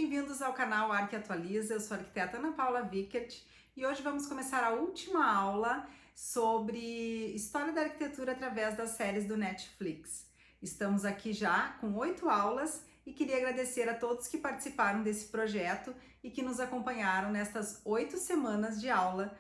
Bem-vindos ao canal Arque Atualiza, eu sou a arquiteta Ana Paula Vickert e hoje vamos começar a última aula sobre história da arquitetura através das séries do Netflix. Estamos aqui já com 8 aulas e queria agradecer a todos que participaram desse projeto e que nos acompanharam nestas 8 semanas de aula.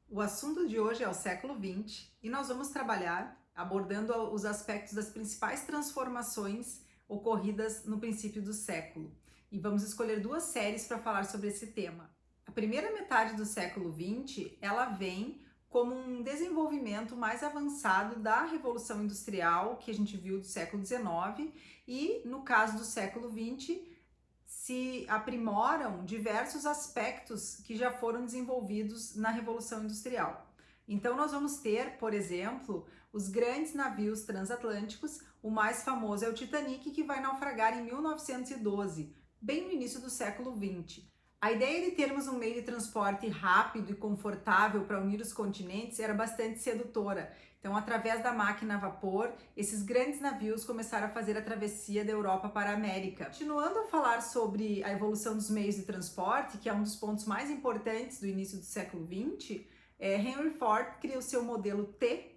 O assunto de hoje é o século XX e nós vamos trabalhar abordando os aspectos das principais transformações ocorridas no princípio do século. E vamos escolher 2 séries para falar sobre esse tema. A primeira metade do século XX, ela vem como um desenvolvimento mais avançado da Revolução Industrial que a gente viu do século XIX e, no caso do século XX, se aprimoram diversos aspectos que já foram desenvolvidos na Revolução Industrial. Então nós vamos ter, por exemplo, os grandes navios transatlânticos. O mais famoso é o Titanic, que vai naufragar em 1912, bem no início do século XX. A ideia de termos um meio de transporte rápido e confortável para unir os continentes era bastante sedutora. Então, através da máquina a vapor, esses grandes navios começaram a fazer a travessia da Europa para a América. Continuando a falar sobre a evolução dos meios de transporte, que é um dos pontos mais importantes do início do século XX, Henry Ford cria o seu modelo T,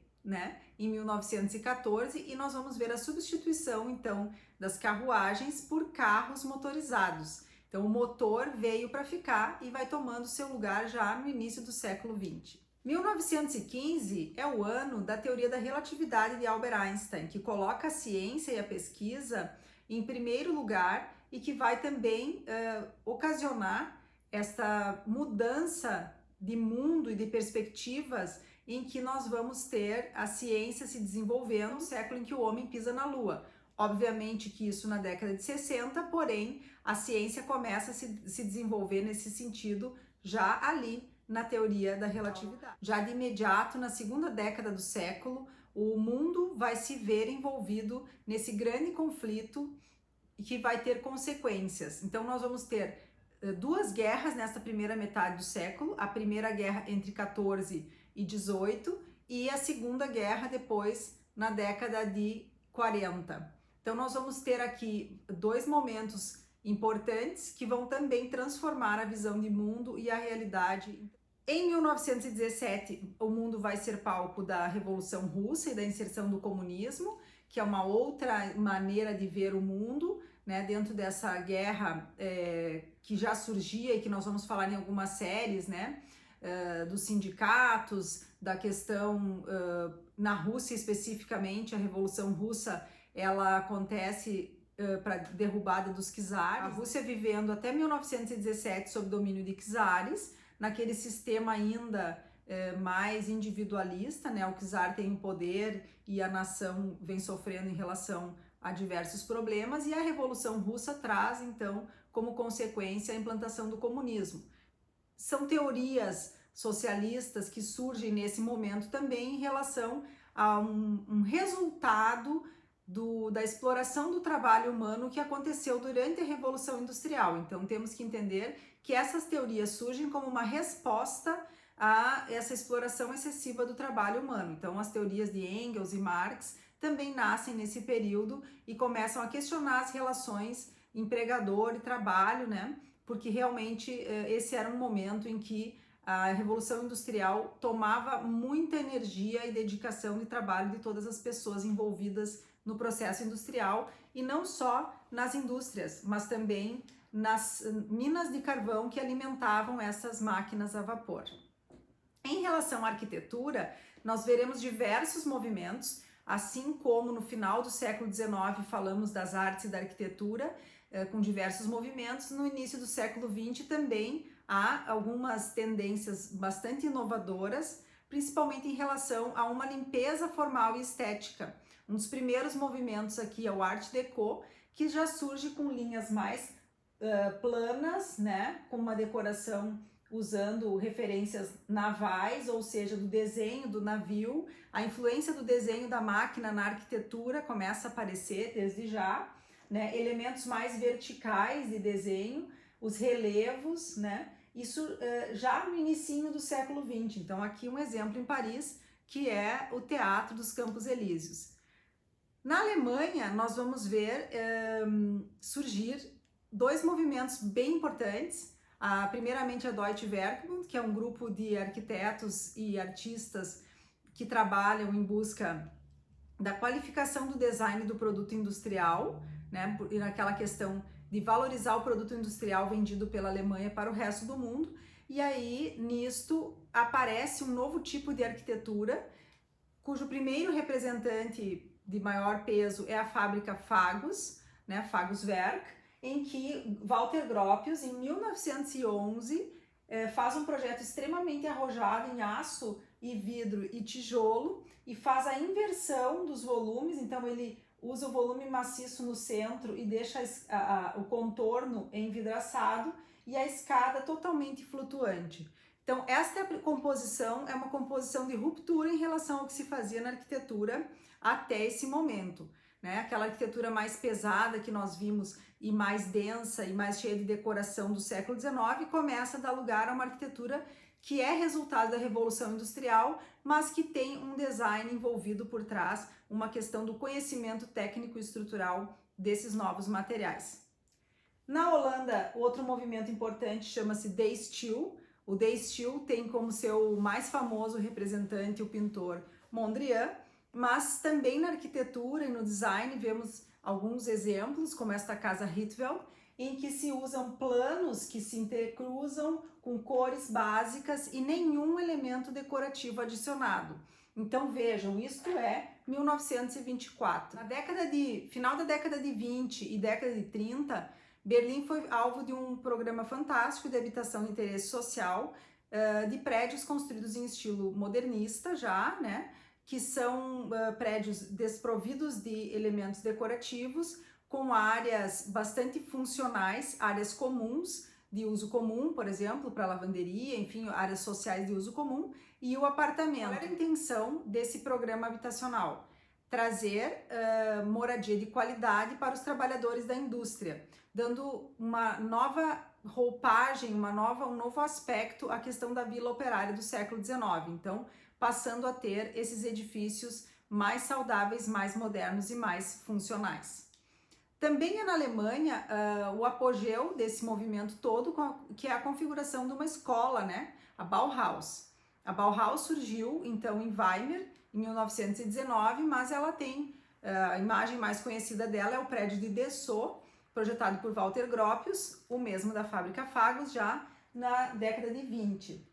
em 1914, e nós vamos ver a substituição, então, das carruagens por carros motorizados. Então, o motor veio para ficar e vai tomando seu lugar já no início do século XX. 1915 é o ano da teoria da relatividade de Albert Einstein, que coloca a ciência e a pesquisa em primeiro lugar e que vai também ocasionar essa mudança de mundo e de perspectivas em que nós vamos ter a ciência se desenvolvendo no século em que o homem pisa na Lua. Obviamente que isso na década de 60, porém a ciência começa a se desenvolver nesse sentido já ali na teoria da relatividade. Já de imediato, na segunda década do século, o mundo vai se ver envolvido nesse grande conflito que vai ter consequências. Então nós vamos ter 2 guerras nessa primeira metade do século, a primeira guerra entre 14 e 18 e a segunda guerra depois na década de 40. Então nós vamos ter aqui 2 momentos importantes que vão também transformar a visão de mundo e a realidade. Em 1917, o mundo vai ser palco da Revolução Russa e da inserção do comunismo, que é uma outra maneira de ver o mundo, dentro dessa guerra que já surgia e que nós vamos falar em algumas séries, dos sindicatos, da questão na Rússia especificamente. A Revolução Russa ela acontece para derrubada dos czares. A Rússia vivendo até 1917 sob domínio de czares, naquele sistema ainda mais individualista, o czar tem o poder e a nação vem sofrendo em relação a diversos problemas, e a Revolução Russa traz, então, como consequência a implantação do comunismo. São teorias socialistas que surgem nesse momento também em relação a um resultado da exploração do trabalho humano que aconteceu durante a Revolução Industrial. Então temos que entender que essas teorias surgem como uma resposta a essa exploração excessiva do trabalho humano. Então as teorias de Engels e Marx também nascem nesse período e começam a questionar as relações empregador e trabalho, porque realmente esse era um momento em que a Revolução Industrial tomava muita energia e dedicação de trabalho de todas as pessoas envolvidas no processo industrial, e não só nas indústrias, mas também nas minas de carvão que alimentavam essas máquinas a vapor. Em relação à arquitetura, nós veremos diversos movimentos, assim como no final do século XIX falamos das artes e da arquitetura, com diversos movimentos. No início do século XX também há algumas tendências bastante inovadoras, principalmente em relação a uma limpeza formal e estética. Um dos primeiros movimentos aqui é o Art Deco, que já surge com linhas mais planas, com uma decoração usando referências navais, ou seja, do desenho do navio. A influência do desenho da máquina na arquitetura começa a aparecer desde já, elementos mais verticais de desenho, os relevos, isso já no início do século XX. Então aqui um exemplo em Paris, que é o Teatro dos Campos Elíseos. Na Alemanha, nós vamos ver surgir dois movimentos bem importantes. Primeiramente a Deutsche Werkbund, que é um grupo de arquitetos e artistas que trabalham em busca da qualificação do design do produto industrial, né, e naquela questão de valorizar o produto industrial vendido pela Alemanha para o resto do mundo. E aí, nisto, aparece um novo tipo de arquitetura, cujo primeiro representante de maior peso é a fábrica Fagus, né, Fagus Werk, em que Walter Gropius, em 1911, faz um projeto extremamente arrojado em aço e vidro e tijolo e faz a inversão dos volumes. Então ele usa o volume maciço no centro e deixa o contorno envidraçado e a escada totalmente flutuante. Então esta composição é uma composição de ruptura em relação ao que se fazia na arquitetura até esse momento, né? Aquela arquitetura mais pesada que nós vimos e mais densa e mais cheia de decoração do século XIX começa a dar lugar a uma arquitetura que é resultado da Revolução Industrial, mas que tem um design envolvido por trás, uma questão do conhecimento técnico e estrutural desses novos materiais. Na Holanda, outro movimento importante chama-se De Stijl. O De Stijl tem como seu mais famoso representante o pintor Mondrian, mas também na arquitetura e no design vemos alguns exemplos, como esta casa Rietveld, em que se usam planos que se intercruzam com cores básicas e nenhum elemento decorativo adicionado. Então vejam, isto é 1924. Final da década de 20 e década de 30, Berlim foi alvo de um programa fantástico de habitação de interesse social, de prédios construídos em estilo modernista já, né? Que são prédios desprovidos de elementos decorativos, com áreas bastante funcionais, áreas comuns de uso comum, por exemplo, para lavanderia, enfim, áreas sociais de uso comum, e o apartamento. Qual era a intenção desse programa habitacional? Trazer moradia de qualidade para os trabalhadores da indústria, dando uma nova roupagem, um novo aspecto à questão da vila operária do século XIX. Então, passando a ter esses edifícios mais saudáveis, mais modernos e mais funcionais. Também é na Alemanha o apogeu desse movimento todo, que é a configuração de uma escola, né? A Bauhaus. A Bauhaus surgiu, então, em Weimar, em 1919, mas ela tem, a imagem mais conhecida dela é o prédio de Dessau, projetado por Walter Gropius, o mesmo da fábrica Fagus, já na década de 20.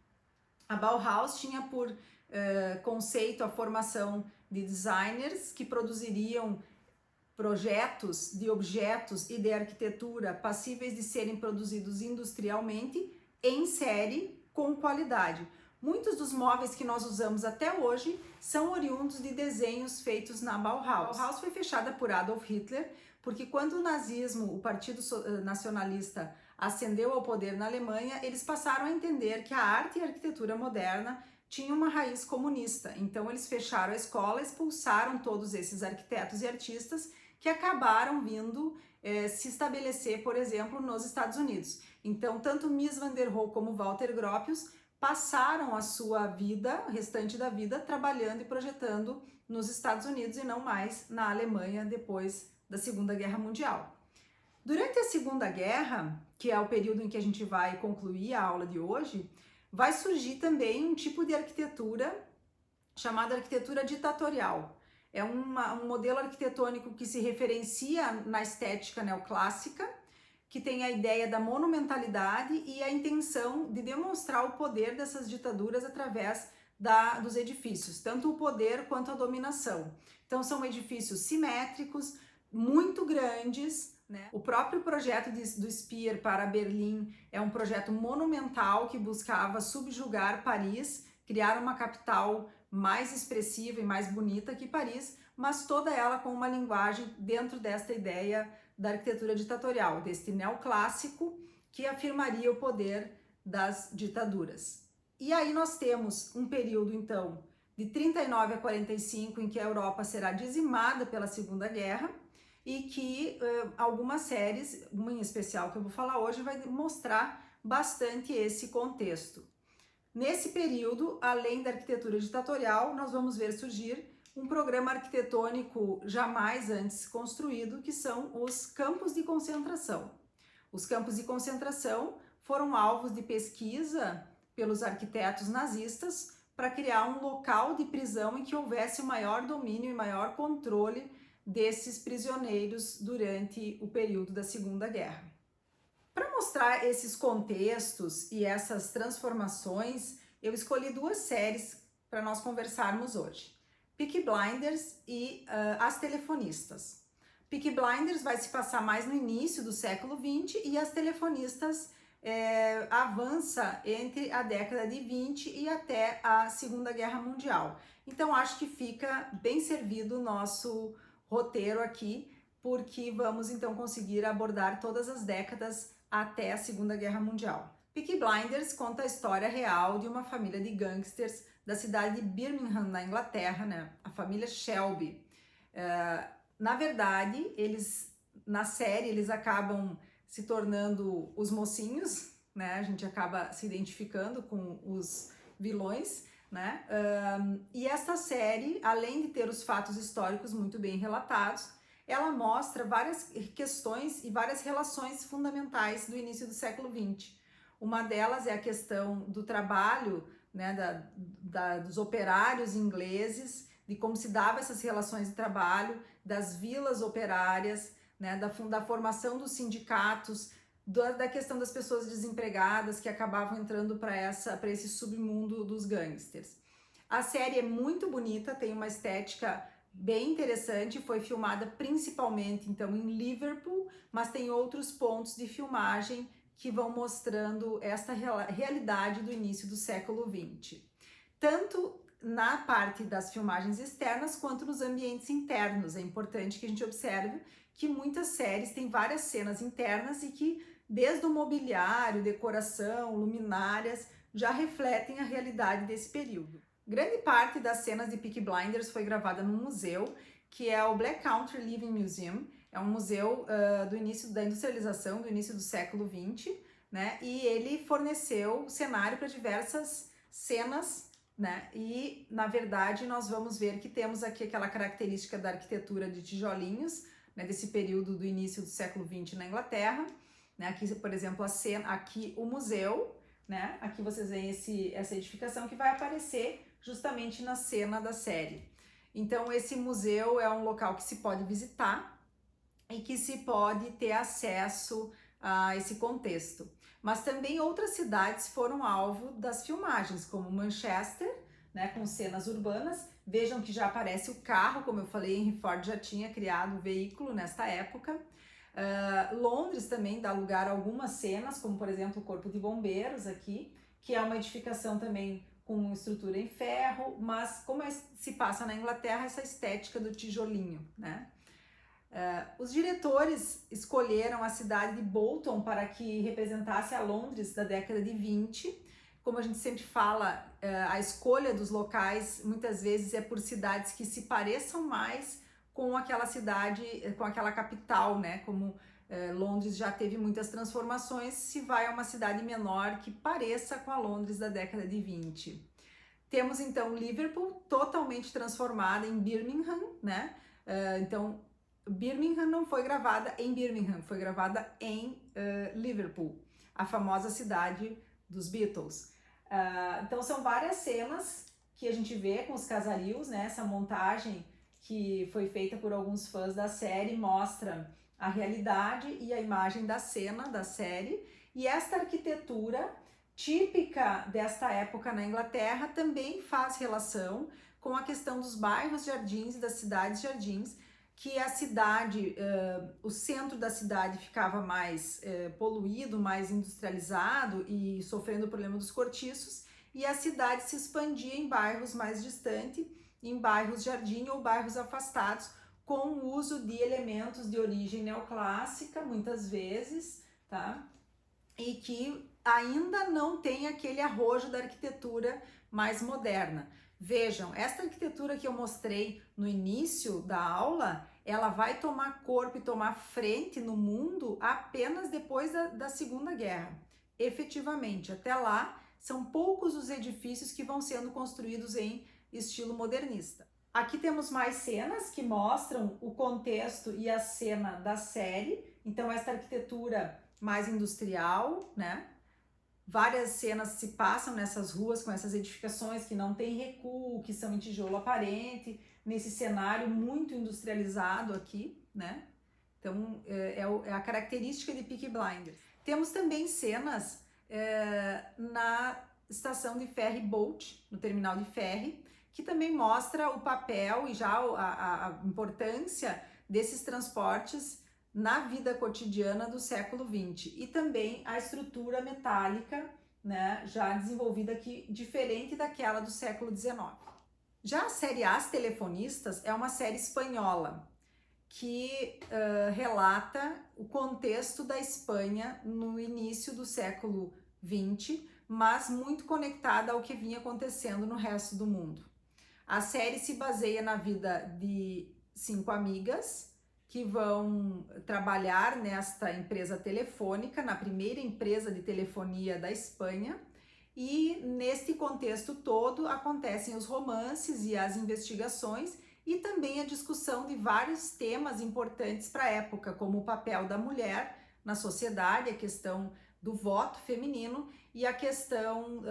A Bauhaus tinha por conceito a formação de designers que produziriam projetos de objetos e de arquitetura passíveis de serem produzidos industrialmente em série com qualidade. Muitos dos móveis que nós usamos até hoje são oriundos de desenhos feitos na Bauhaus. A Bauhaus foi fechada por Adolf Hitler porque quando o nazismo, o Partido Nacionalista, ascendeu ao poder na Alemanha, eles passaram a entender que a arte e a arquitetura moderna tinham uma raiz comunista. Então eles fecharam a escola, expulsaram todos esses arquitetos e artistas que acabaram vindo se estabelecer, por exemplo, nos Estados Unidos. Então, tanto Mies van der Rohe como Walter Gropius passaram a sua vida, o restante da vida, trabalhando e projetando nos Estados Unidos e não mais na Alemanha depois da Segunda Guerra Mundial. Durante a Segunda Guerra, que é o período em que a gente vai concluir a aula de hoje, vai surgir também um tipo de arquitetura chamada arquitetura ditatorial. É um modelo arquitetônico que se referencia na estética neoclássica, que tem a ideia da monumentalidade e a intenção de demonstrar o poder dessas ditaduras através dos edifícios, tanto o poder quanto a dominação. Então são edifícios simétricos, muito grandes, né? O próprio projeto do Speer para Berlim é um projeto monumental que buscava subjugar Paris, criar uma capital mais expressiva e mais bonita que Paris, mas toda ela com uma linguagem dentro desta ideia da arquitetura ditatorial, deste neoclássico que afirmaria o poder das ditaduras. E aí nós temos um período, então, de 39 a 45, em que a Europa será dizimada pela Segunda Guerra e que algumas séries, uma em especial que eu vou falar hoje, vai mostrar bastante esse contexto. Nesse período, além da arquitetura ditatorial, nós vamos ver surgir um programa arquitetônico jamais antes construído, que são os campos de concentração. Os campos de concentração foram alvos de pesquisa pelos arquitetos nazistas para criar um local de prisão em que houvesse o maior domínio e maior controle desses prisioneiros durante o período da Segunda Guerra. Para mostrar esses contextos e essas transformações, eu escolhi duas séries para nós conversarmos hoje. Peaky Blinders e As Telefonistas. Peaky Blinders vai se passar mais no início do século XX e As Telefonistas avança entre a década de 20 e até a Segunda Guerra Mundial. Então acho que fica bem servido o nosso roteiro aqui, porque vamos então conseguir abordar todas as décadas até a Segunda Guerra Mundial. Peaky Blinders conta a história real de uma família de gangsters da cidade de Birmingham, na Inglaterra, né? A família Shelby. Na verdade, na série eles acabam se tornando os mocinhos, né? A gente acaba se identificando com os vilões, né? E esta série, além de ter os fatos históricos muito bem relatados, ela mostra várias questões e várias relações fundamentais do início do século XX. Uma delas é a questão do trabalho, né, dos operários ingleses, de como se dava essas relações de trabalho, das vilas operárias, né, da formação dos sindicatos, da questão das pessoas desempregadas que acabavam entrando para esse submundo dos gangsters. A série é muito bonita, tem uma estética bem interessante, foi filmada principalmente então em Liverpool, mas tem outros pontos de filmagem que vão mostrando esta realidade do início do século XX. Tanto na parte das filmagens externas quanto nos ambientes internos. É importante que a gente observe que muitas séries têm várias cenas internas e que desde o mobiliário, decoração, luminárias, já refletem a realidade desse período. Grande parte das cenas de Peaky Blinders foi gravada num museu, que é o Black Country Living Museum. É um museu do início da industrialização, do início do século XX, né? E ele forneceu cenário para diversas cenas, né? E, na verdade, nós vamos ver que temos aqui aquela característica da arquitetura de tijolinhos, né? Desse período do início do século XX na Inglaterra, né? Aqui, por exemplo, a cena, aqui o museu, né? Aqui vocês veem essa edificação que vai aparecer justamente na cena da série. Então, esse museu é um local que se pode visitar e que se pode ter acesso a esse contexto. Mas também outras cidades foram alvo das filmagens, como Manchester, né, com cenas urbanas. Vejam que já aparece o carro, como eu falei, Henry Ford já tinha criado o veículo nesta época. Londres também dá lugar a algumas cenas, como por exemplo o Corpo de Bombeiros aqui, que é uma edificação também com estrutura em ferro, mas como se passa na Inglaterra, essa estética do tijolinho, né? Os diretores escolheram a cidade de Bolton para que representasse a Londres da década de 20. Como a gente sempre fala, a escolha dos locais muitas vezes é por cidades que se pareçam mais com aquela cidade, com aquela capital, né? Como Londres já teve muitas transformações, se vai a uma cidade menor que pareça com a Londres da década de 20. Temos então Liverpool totalmente transformada em Birmingham, né? Então, Birmingham não foi gravada em Birmingham, foi gravada em Liverpool, a famosa cidade dos Beatles. Então são várias cenas que a gente vê com os casarios, né? Essa montagem que foi feita por alguns fãs da série mostra a realidade e a imagem da cena da série, e esta arquitetura típica desta época na Inglaterra também faz relação com a questão dos bairros jardins e das cidades jardins, que a cidade, o centro da cidade ficava mais poluído, mais industrializado e sofrendo o problema dos cortiços, e a cidade se expandia em bairros mais distantes, em bairros jardim ou bairros afastados, com o uso de elementos de origem neoclássica, muitas vezes, tá? E que ainda não tem aquele arrojo da arquitetura mais moderna. Vejam, esta arquitetura que eu mostrei no início da aula, ela vai tomar corpo e tomar frente no mundo apenas depois da Segunda Guerra. Efetivamente, até lá, são poucos os edifícios que vão sendo construídos em estilo modernista. Aqui temos mais cenas que mostram o contexto e a cena da série. Então, esta arquitetura mais industrial, né? Várias cenas se passam nessas ruas com essas edificações que não tem recuo, que são em tijolo aparente, nesse cenário muito industrializado aqui, né? Então, é a característica de Peaky Blinders. Temos também cenas na estação de ferry boat, no terminal de ferry, que também mostra o papel e já a importância desses transportes na vida cotidiana do século XX. E também a estrutura metálica, né, já desenvolvida aqui, diferente daquela do século XIX. Já a série As Telefonistas é uma série espanhola, que relata o contexto da Espanha no início do século XX, mas muito conectada ao que vinha acontecendo no resto do mundo. A série se baseia na vida de 5 amigas que vão trabalhar nesta empresa telefônica, na primeira empresa de telefonia da Espanha, e neste contexto todo acontecem os romances e as investigações e também a discussão de vários temas importantes para a época, como o papel da mulher na sociedade, a questão do voto feminino e a questão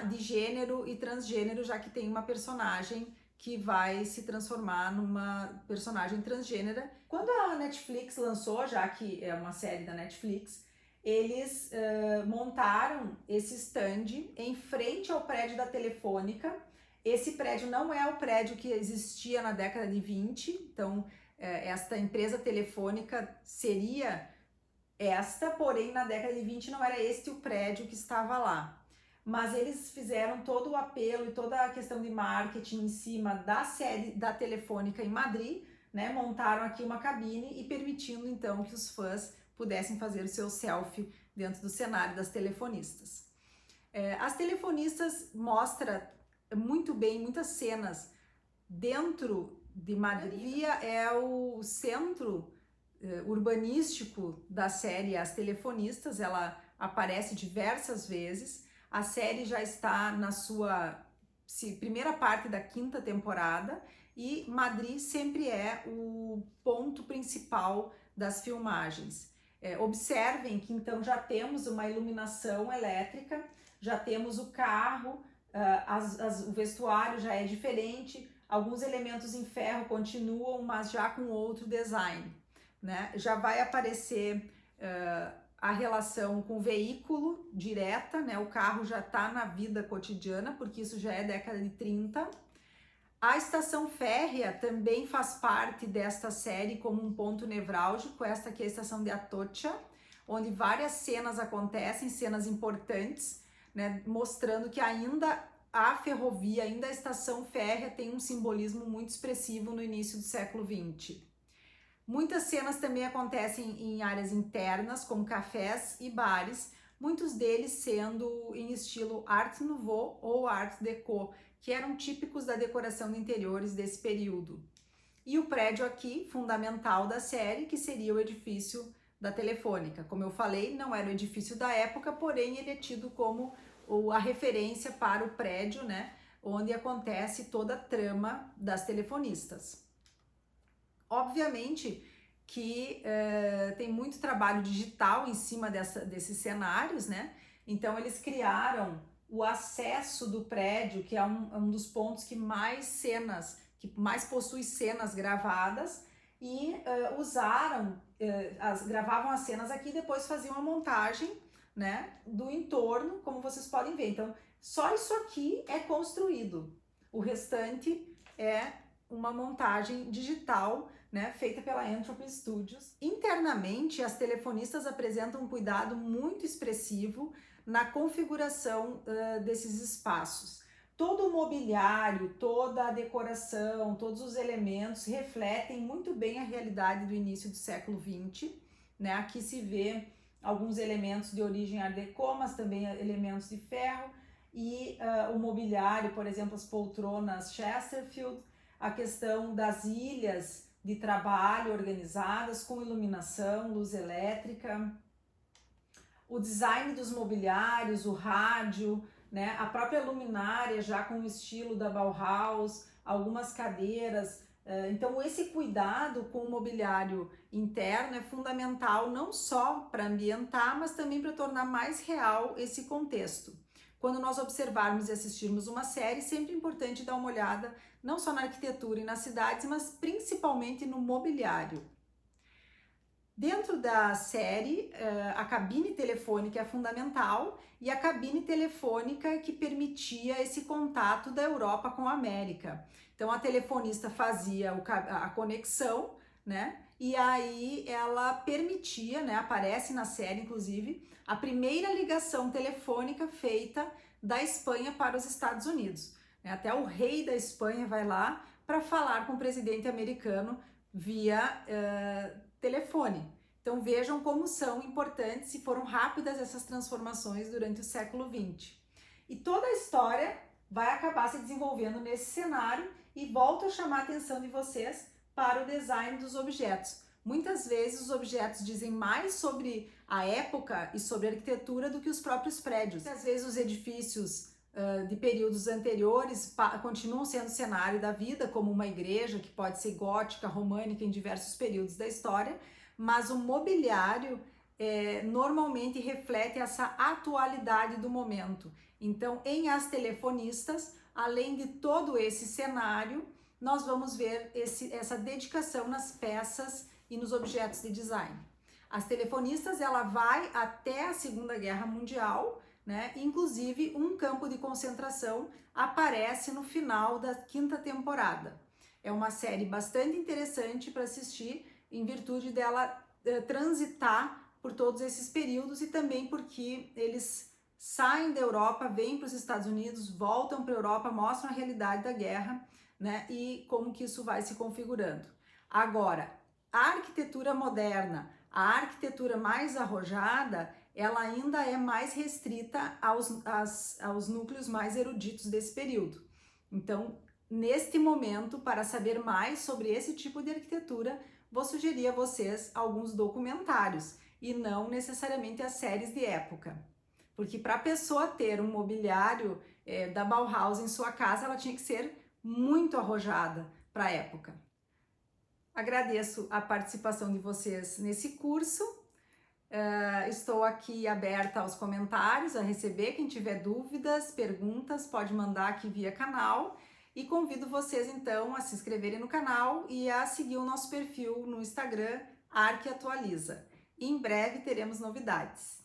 de gênero e transgênero, já que tem uma personagem que vai se transformar numa personagem transgênera. Quando a Netflix lançou, já que é uma série da Netflix, eles montaram esse stand em frente ao prédio da Telefônica. Esse prédio não é o prédio que existia na década de 20, então esta empresa telefônica seria esta, porém na década de 20 não era este o prédio que estava lá. Mas eles fizeram todo o apelo e toda a questão de marketing em cima da série da Telefônica em Madrid, né? Montaram aqui uma cabine e permitindo então que os fãs pudessem fazer o seu selfie dentro do cenário das telefonistas. As telefonistas mostram muito bem muitas cenas dentro de Madrid. É o centro urbanístico da série As Telefonistas, ela aparece diversas vezes. A série já está na sua primeira parte da 5ª temporada e Madrid sempre é o ponto principal das filmagens. Observem que então já temos uma iluminação elétrica, já temos o carro, o vestuário já é diferente, alguns elementos em ferro continuam, mas já com outro design, né? Já vai aparecer a relação com o veículo direta, né? O carro já está na vida cotidiana, porque isso já é década de 30. A estação férrea também faz parte desta série como um ponto nevrálgico. Esta aqui é a estação de Atocha, onde várias cenas acontecem, cenas importantes, né? Mostrando que ainda a ferrovia, ainda a estação férrea tem um simbolismo muito expressivo no início do século XX. Muitas cenas também acontecem em áreas internas, como cafés e bares, muitos deles sendo em estilo Art Nouveau ou Art Deco, que eram típicos da decoração de interiores desse período. E o prédio aqui, fundamental da série, que seria o edifício da Telefônica. Como eu falei, não era o edifício da época, porém ele é tido como a referência para o prédio, né, onde acontece toda a trama das telefonistas. Obviamente que tem muito trabalho digital em cima desses cenários, né? Então eles criaram o acesso do prédio, que é um dos pontos que mais possui cenas gravadas, e gravavam as cenas aqui e depois faziam a montagem, né, do entorno, como vocês podem ver. Então só isso aqui é construído, o restante é uma montagem digital, né, feita pela Entropy Studios. Internamente, as telefonistas apresentam um cuidado muito expressivo na configuração desses espaços. Todo o mobiliário, toda a decoração, todos os elementos refletem muito bem a realidade do início do século XX, né? Aqui se vê alguns elementos de origem Art Deco, mas também elementos de ferro, e o mobiliário, por exemplo, as poltronas Chesterfield, a questão das ilhas de trabalho organizadas com iluminação, luz elétrica, o design dos mobiliários, o rádio, né, a própria luminária já com o estilo da Bauhaus, algumas cadeiras Então, esse cuidado com o mobiliário interno é fundamental não só para ambientar, mas também para tornar mais real esse contexto. Quando nós observarmos e assistirmos uma série, sempre é importante dar uma olhada não só na arquitetura e nas cidades, mas principalmente no mobiliário. Dentro da série, a cabine telefônica é fundamental e a cabine telefônica que permitia esse contato da Europa com a América. Então a telefonista fazia a conexão, né? E aí ela permitia, né? Aparece na série, inclusive, a primeira ligação telefônica feita da Espanha para os Estados Unidos. Até o rei da Espanha vai lá para falar com o presidente americano via telefone. Então vejam como são importantes e foram rápidas essas transformações durante o século XX. E toda a história vai acabar se desenvolvendo nesse cenário e volto a chamar a atenção de vocês para o design dos objetos. Muitas vezes os objetos dizem mais sobre a época e sobre a arquitetura do que os próprios prédios. Às vezes os edifícios de períodos anteriores continuam sendo cenário da vida, como uma igreja que pode ser gótica, românica em diversos períodos da história, mas o mobiliário normalmente reflete essa atualidade do momento. Então, em As Telefonistas, além de todo esse cenário, nós vamos ver essa dedicação nas peças e nos objetos de design. As Telefonistas, ela vai até a Segunda Guerra Mundial, né? Inclusive, um campo de concentração aparece no final da 5ª temporada. É uma série bastante interessante para assistir, em virtude dela transitar por todos esses períodos e também porque eles saem da Europa, vêm para os Estados Unidos, voltam para a Europa, mostram a realidade da guerra, né? E como que isso vai se configurando. Agora, a arquitetura moderna, a arquitetura mais arrojada, ela ainda é mais restrita aos núcleos mais eruditos desse período. Então, neste momento, para saber mais sobre esse tipo de arquitetura, vou sugerir a vocês alguns documentários e não necessariamente as séries de época. Porque para a pessoa ter um mobiliário da Bauhaus em sua casa, ela tinha que ser muito arrojada para a época. Agradeço a participação de vocês nesse curso. Estou aqui aberta aos comentários, a receber. Quem tiver dúvidas, perguntas, pode mandar aqui via canal. E convido vocês então a se inscreverem no canal e a seguir o nosso perfil no Instagram, Arque Atualiza. Em breve teremos novidades.